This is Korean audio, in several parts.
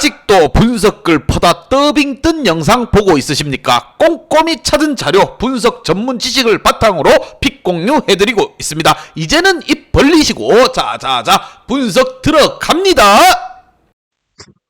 아직도 분석글 퍼다 더빙 뜬 영상 보고 있으십니까? 꼼꼼히 찾은 자료, 분석 전문 지식을 바탕으로 픽 공유해드리고 있습니다. 이제는 입 벌리시고 자자자 분석 들어갑니다.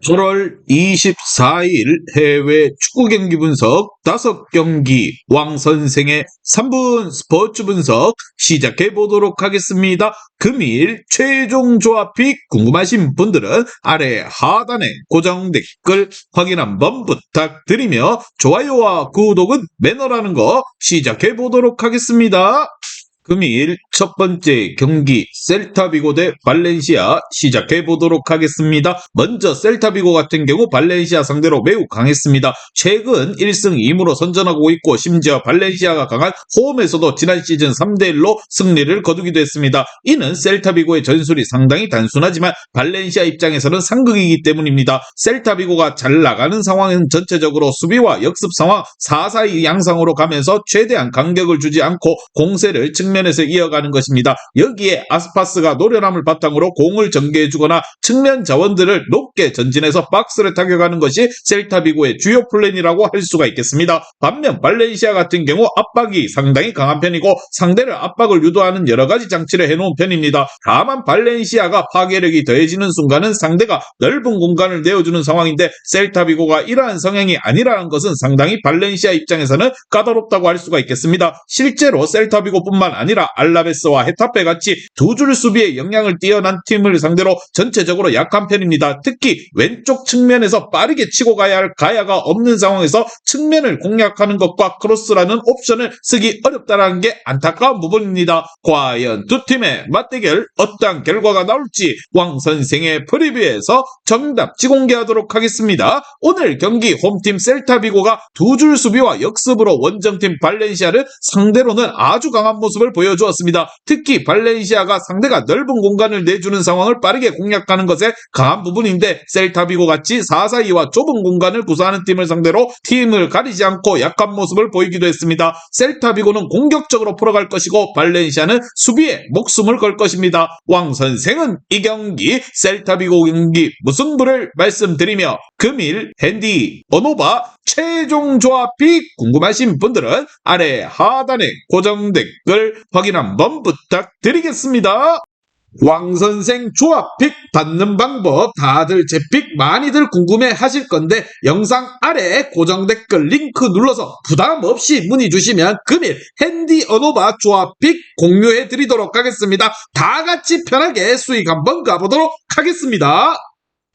7월 24일 해외 축구 경기 분석 5경기 왕선생의 3분 스포츠 분석 시작해 보도록 하겠습니다. 금일 최종 조합픽 궁금하신 분들은 아래 하단에 고정 댓글 확인 한번 부탁드리며 좋아요와 구독은 매너라는 거 시작해 보도록 하겠습니다. 금일 첫 번째 경기 셀타비고 대 발렌시아 시작해 보도록 하겠습니다. 먼저 셀타비고 같은 경우 발렌시아 상대로 매우 강했습니다. 최근 1승 2무로 선전하고 있고 심지어 발렌시아가 강한 홈에서도 지난 시즌 3대1로 승리를 거두기도 했습니다. 이는 셀타비고의 전술이 상당히 단순하지만 발렌시아 입장에서는 상극이기 때문입니다. 셀타비고가 잘 나가는 상황은 전체적으로 수비와 역습 상황 4-4-2 양상으로 가면서 최대한 간격을 주지 않고 공세를 측면에서 이어가는 것입니다. 여기에 아스파스가 노련함을 바탕으로 공을 전개해주거나 측면 자원들을 높게 전진해서 박스를 타격하는 것이 셀타비고의 주요 플랜이라고 할 수가 있겠습니다. 반면 발렌시아 같은 경우 압박이 상당히 강한 편이고 상대를 압박을 유도하는 여러가지 장치를 해놓은 편입니다. 다만 발렌시아가 파괴력이 더해지는 순간은 상대가 넓은 공간을 내어주는 상황인데 셀타비고가 이러한 성향이 아니라는 것은 상당히 발렌시아 입장에서는 까다롭다고 할 수가 있겠습니다. 실제로 셀타비고뿐만 아니라 알라베스와 헤타페 같이 두 줄 수비에 역량을 뛰어난 팀을 상대로 전체적으로 약한 편입니다. 특히 왼쪽 측면에서 빠르게 치고 가야 할 가야가 없는 상황에서 측면을 공략하는 것과 크로스라는 옵션을 쓰기 어렵다는 게 안타까운 부분입니다. 과연 두 팀의 맞대결 어떠한 결과가 나올지 왕선생의 프리뷰에서 정답지 공개하도록 하겠습니다. 오늘 경기 홈팀 셀타비고가 두 줄 수비와 역습으로 원정팀 발렌시아를 상대로는 아주 강한 모습을 보여주었습니다. 특히 발렌시아가 상대가 넓은 공간을 내주는 상황을 빠르게 공략하는 것에 강한 부분인데 셀타비고 같이 4-4-2와 좁은 공간을 구사하는 팀을 상대로 팀을 가리지 않고 약한 모습을 보이기도 했습니다. 셀타비고는 공격적으로 풀어갈 것이고 발렌시아는 수비에 목숨을 걸 것입니다. 왕선생은 이 경기 셀타비고 경기 무승부를 말씀드리며 금일 핸디 어노바 최종 조합픽 궁금하신 분들은 아래 하단에 고정 댓글 확인 한번 부탁드리겠습니다. 왕선생 조합픽 받는 방법 다들 제 픽 많이들 궁금해 하실 건데 영상 아래 고정 댓글 링크 눌러서 부담 없이 문의 주시면 금일 핸디 어노바 조합픽 공유해 드리도록 하겠습니다. 다 같이 편하게 수익 한번 가보도록 하겠습니다.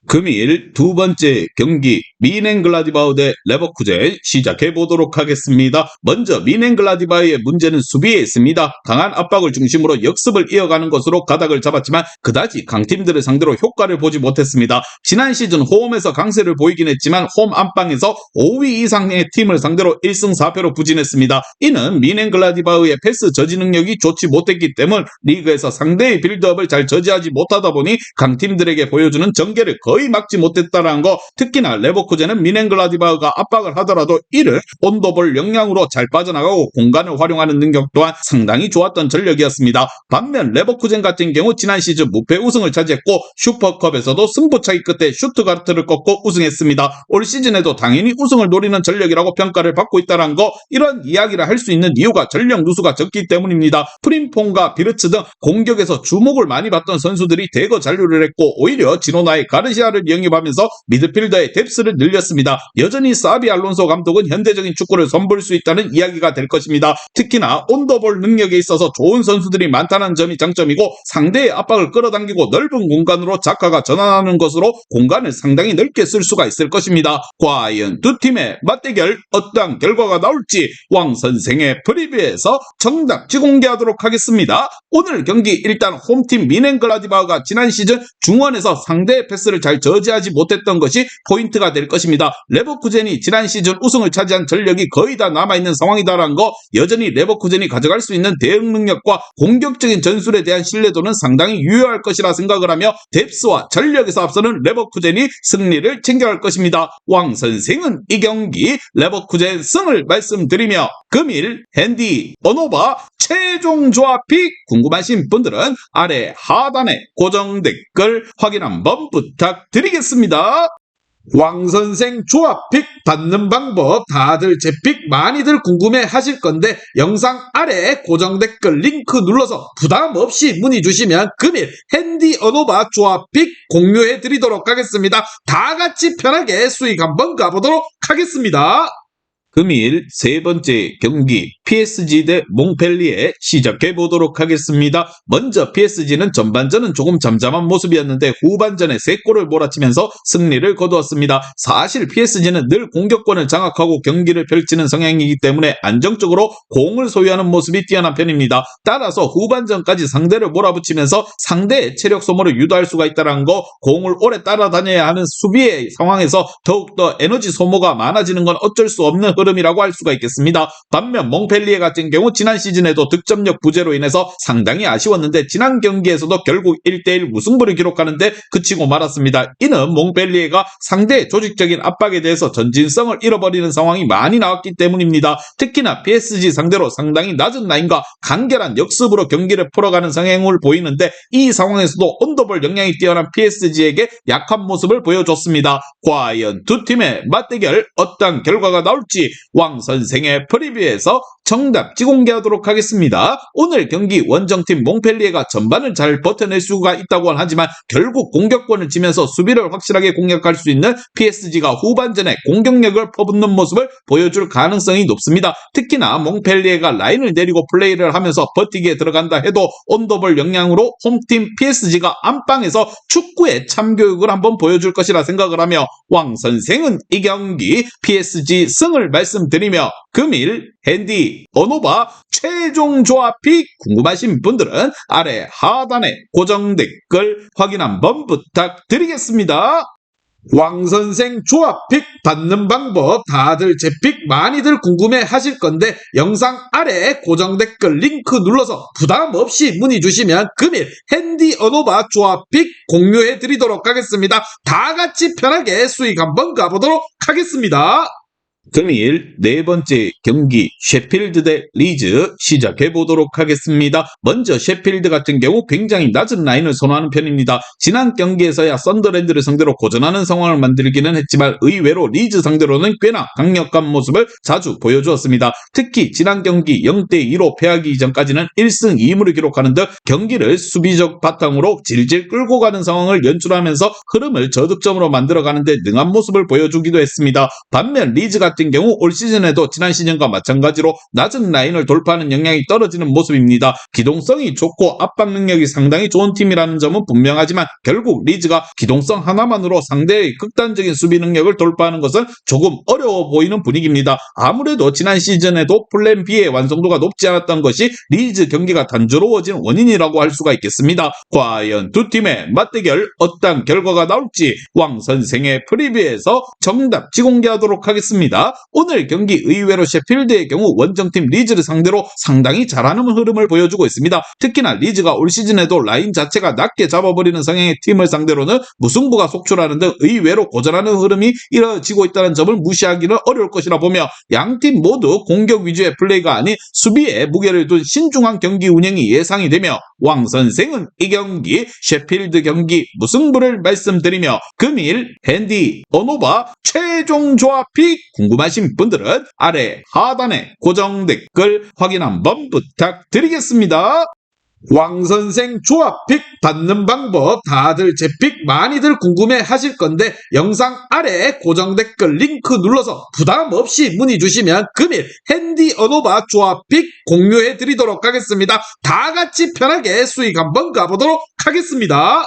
금일 두 번째 경기 미넨글라디바우 대 레버쿠젠 시작해 보도록 하겠습니다. 먼저 미넨글라디바우의 문제는 수비에 있습니다. 강한 압박을 중심으로 역습을 이어가는 것으로 가닥을 잡았지만 그다지 강팀들을 상대로 효과를 보지 못했습니다. 지난 시즌 홈에서 강세를 보이긴 했지만 홈 안방에서 5위 이상의 팀을 상대로 1승 4패로 부진했습니다. 이는 미넨글라디바우의 패스 저지 능력이 좋지 못했기 때문 리그에서 상대의 빌드업을 잘 저지하지 못하다 보니 강팀들에게 보여주는 전개를 거의 막지 못했다는 거. 특히나 레버쿠젠은 미넨글라디바우가 압박을 하더라도 이를 온도볼 역량으로 잘 빠져나가고 공간을 활용하는 능력 또한 상당히 좋았던 전력이었습니다. 반면 레버쿠젠 같은 경우 지난 시즌 무패 우승을 차지했고 슈퍼컵에서도 승부차기 끝에 슈트가르트를 꺾고 우승했습니다. 올 시즌에도 당연히 우승을 노리는 전력이라고 평가를 받고 있다는 거. 이런 이야기를 할 수 있는 이유가 전력 누수가 적기 때문입니다. 프림퐁과 비르츠 등 공격에서 주목을 많이 받던 선수들이 대거 잔류를 했고 오히려 지노나의 가르시아를 영입하면서 미드필더의 뎁스를 늘렸습니다. 여전히 사비 알론소 감독은 현대적인 축구를 선보일 수 있다는 이야기가 될 것입니다. 특히나 온더볼 능력에 있어서 좋은 선수들이 많다는 점이 장점이고 상대의 압박을 끌어당기고 넓은 공간으로 자카가 전환하는 것으로 공간을 상당히 넓게 쓸 수가 있을 것입니다. 과연 두 팀의 맞대결 어떠한 결과가 나올지 왕선생의 프리뷰에서 정답지 공개하도록 하겠습니다. 오늘 경기 일단 홈팀 미넨글라디바우가 지난 시즌 중원에서 상대의 패스를 잘 저지하지 못했던 것이 포인트가 될 것입니다. 레버쿠젠이 지난 시즌 우승을 차지한 전력이 거의 다 남아있는 상황이다라는 거. 여전히 레버쿠젠이 가져갈 수 있는 대응 능력과 공격적인 전술에 대한 신뢰도는 상당히 유효할 것이라 생각을 하며 뎁스와 전력에서 앞서는 레버쿠젠이 승리를 챙겨갈 것입니다. 왕선생은 이 경기 레버쿠젠 승을 말씀드리며 금일 핸디 어노바 최종 조합픽 궁금하신 분들은 아래 하단에 고정 댓글 확인 한번 부탁드리겠습니다. 왕선생 조합픽 받는 방법 다들 제 픽 많이들 궁금해 하실 건데 영상 아래 고정 댓글 링크 눌러서 부담 없이 문의 주시면 금일 핸디 언오바 조합픽 공유해 드리도록 하겠습니다. 다 같이 편하게 수익 한번 가보도록 하겠습니다. 금일 세 번째 경기 PSG 대 몽펠리에 시작해 보도록 하겠습니다. 먼저 PSG는 전반전은 조금 잠잠한 모습이었는데 후반전에 3골을 몰아치면서 승리를 거두었습니다. 사실 PSG는 늘 공격권을 장악하고 경기를 펼치는 성향이기 때문에 안정적으로 공을 소유하는 모습이 뛰어난 편입니다. 따라서 후반전까지 상대를 몰아붙이면서 상대의 체력 소모를 유도할 수가 있다는 거, 공을 오래 따라다녀야 하는 수비의 상황에서 더욱더 에너지 소모가 많아지는 건 어쩔 수 없는 흐름이라고 할 수가 있겠습니다. 반면 몽펠리에 같은 경우 지난 시즌에도 득점력 부재로 인해서 상당히 아쉬웠는데 지난 경기에서도 결국 1대1 무승부를 기록하는데 그치고 말았습니다. 이는 몽펠리에가 상대의 조직적인 압박에 대해서 전진성을 잃어버리는 상황이 많이 나왔기 때문입니다. 특히나 PSG 상대로 상당히 낮은 라인과 간결한 역습으로 경기를 풀어가는 성향을 보이는데 이 상황에서도 온더볼 역량이 뛰어난 PSG에게 약한 모습을 보여줬습니다. 과연 두 팀의 맞대결 어떤 결과가 나올지 왕선생의 프리뷰에서 정답지 공개하도록 하겠습니다. 오늘 경기 원정팀 몽펠리에가 전반을 잘 버텨낼 수가 있다고는 하지만 결국 공격권을 지면서 수비를 확실하게 공략할 수 있는 PSG가 후반전에 공격력을 퍼붓는 모습을 보여줄 가능성이 높습니다. 특히나 몽펠리에가 라인을 내리고 플레이를 하면서 버티기에 들어간다 해도 온더볼 역량으로 홈팀 PSG가 안방에서 축구의 참교육을 한번 보여줄 것이라 생각을 하며 왕선생은 이 경기 PSG 승을 말씀드리며 금일 핸디 언오바 최종 조합이 궁금하신 분들은 아래 하단에 고정 댓글 확인 한번 부탁드리겠습니다. 왕선생 조합픽 받는 방법 다들 제 픽 많이들 궁금해 하실 건데 영상 아래 고정 댓글 링크 눌러서 부담 없이 문의 주시면 금일 핸디 언오바 조합픽 공유해 드리도록 하겠습니다. 다 같이 편하게 수익 한번 가보도록 하겠습니다. 금일 네 번째 경기 셰필드 대 리즈 시작해 보도록 하겠습니다. 먼저 셰필드 같은 경우 굉장히 낮은 라인을 선호하는 편입니다. 지난 경기에서야 썬더랜드를 상대로 고전하는 상황을 만들기는 했지만 의외로 리즈 상대로는 꽤나 강력한 모습을 자주 보여주었습니다. 특히 지난 경기 0대2로 패하기 이전까지는 1승 2무를 기록하는 등 경기를 수비적 바탕으로 질질 끌고 가는 상황을 연출하면서 흐름을 저득점으로 만들어가는 데 능한 모습을 보여주기도 했습니다. 반면 리즈 같은 경우 올 시즌에도 지난 시즌과 마찬가지로 낮은 라인을 돌파하는 역량이 떨어지는 모습입니다. 기동성이 좋고 압박 능력이 상당히 좋은 팀이라는 점은 분명하지만 결국 리즈가 기동성 하나만으로 상대의 극단적인 수비 능력을 돌파하는 것은 조금 어려워 보이는 분위기입니다. 아무래도 지난 시즌에도 플랜 B의 완성도가 높지 않았던 것이 리즈 경기가 단조로워진 원인이라고 할 수가 있겠습니다. 과연 두 팀의 맞대결 어떤 결과가 나올지 왕선생의 프리뷰에서 정답지 공개하도록 하겠습니다. 오늘 경기 의외로 셰필드의 경우 원정팀 리즈를 상대로 상당히 잘하는 흐름을 보여주고 있습니다. 특히나 리즈가 올 시즌에도 라인 자체가 낮게 잡아버리는 성향의 팀을 상대로는 무승부가 속출하는 등 의외로 고전하는 흐름이 이뤄지고 있다는 점을 무시하기는 어려울 것이라 보며 양팀 모두 공격 위주의 플레이가 아닌 수비에 무게를 둔 신중한 경기 운영이 예상이 되며 왕선생은 이 경기 셰필드 경기 무승부를 말씀드리며 금일 핸디 언오바 최종 조합이 궁금하신 분들은 아래 하단에 고정 댓글 확인 한번 부탁드리겠습니다. 왕선생 조합픽 받는 방법 다들 제 픽 많이들 궁금해 하실 건데 영상 아래 고정 댓글 링크 눌러서 부담 없이 문의 주시면 금일 핸디 언오바 조합픽 공유해 드리도록 하겠습니다. 다 같이 편하게 수익 한번 가보도록 하겠습니다.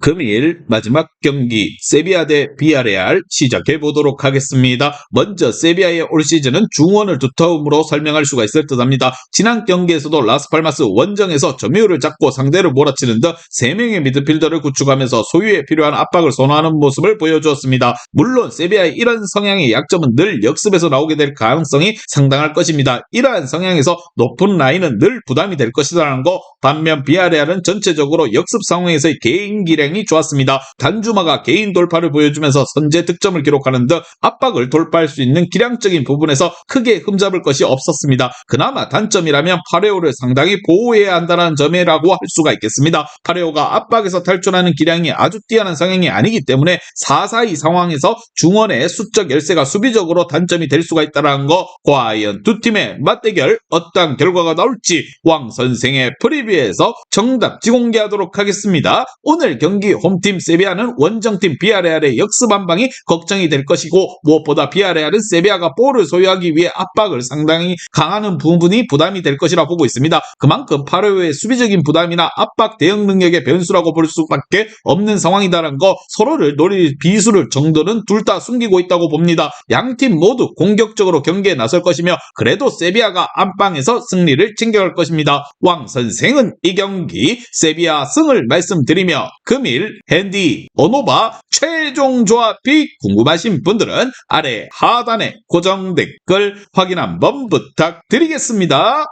금일 마지막 경기 세비야 대 비아레알 시작해 보도록 하겠습니다. 먼저 세비야의 올 시즌은 중원을 두터움으로 설명할 수가 있을 듯합니다. 지난 경기에서도 라스팔마스 원정에서 점유율을 잡고 상대를 몰아치는 등 3명의 미드필더를 구축하면서 소유에 필요한 압박을 선호하는 모습을 보여주었습니다. 물론 세비야의 이런 성향의 약점은 늘 역습에서 나오게 될 가능성이 상당할 것입니다. 이러한 성향에서 높은 라인은 늘 부담이 될 것이라는 거, 반면 비아레알은 전체적으로 역습 상황에서의 개인 기량이 기량이 좋았습니다. 단주마가 개인 돌파를 보여주면서 선제 득점을 기록하는 등 압박을 돌파할 수 있는 기량적인 부분에서 크게 흠잡을 것이 없었습니다. 그나마 단점이라면 파레오를 상당히 보호해야 한다는 점이라고 할 수가 있겠습니다. 파레오가 압박에서 탈출하는 기량이 아주 뛰어난 성향이 아니기 때문에 4-4-2 상황에서 중원의 수적 열세가 수비적으로 단점이 될 수가 있다는 거, 과연 두 팀의 맞대결 어떠한 결과가 나올지 왕 선생의 프리뷰에서 정답지 공개하도록 하겠습니다. 오늘 경기 홈팀 세비야는 원정팀 비아레알의 역습 한 방이 걱정이 될 것이고, 무엇보다 비아레알은 세비야가 볼을 소유하기 위해 압박을 상당히 강하는 부분이 부담이 될 것이라 보고 있습니다. 그만큼 파레오의 수비적인 부담이나 압박 대응 능력의 변수라고 볼 수밖에 없는 상황이다라는 거, 서로를 노릴 비수를 정도는 둘 다 숨기고 있다고 봅니다. 양팀 모두 공격적으로 경기에 나설 것이며, 그래도 세비야가 안방에서 승리를 챙겨갈 것입니다. 왕 선생은 이 경기 세비야 승을 말씀드리며, 금일 핸디 어노바 최종 조합이 궁금하신 분들은 아래 하단에 고정 댓글 확인 한번 부탁드리겠습니다.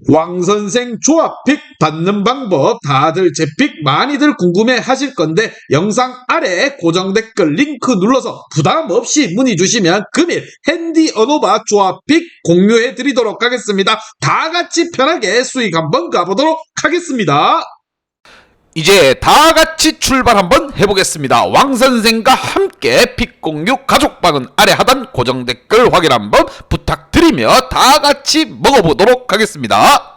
왕선생 조합픽 받는 방법 다들 제 픽 많이들 궁금해 하실 건데, 영상 아래 고정 댓글 링크 눌러서 부담 없이 문의 주시면 금일 핸디 어노바 조합픽 공유해 드리도록 하겠습니다. 다 같이 편하게 수익 한번 가보도록 하겠습니다. 이제 다 같이 출발 한번 해보겠습니다. 왕선생과 함께 픽 공유 가족방은 아래 하단 고정 댓글 확인 한번 부탁드리며 다 같이 먹어보도록 하겠습니다.